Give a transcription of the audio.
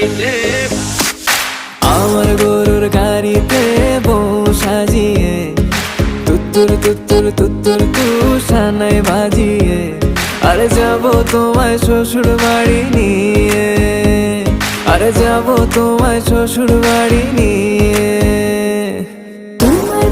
গাড়িতে, আমার গরুর গাড়িতে বউ সাজিয়ে, তুত্তুর তুত্তুর তুত্তুর তুষানায় বাজিয়ে, আরে যাবো তোমায় শ্বশুর বাড়ি নিয়ে, আরে যাবো তোমায় শ্বশুর বাড়ি নিয়ে। তোমার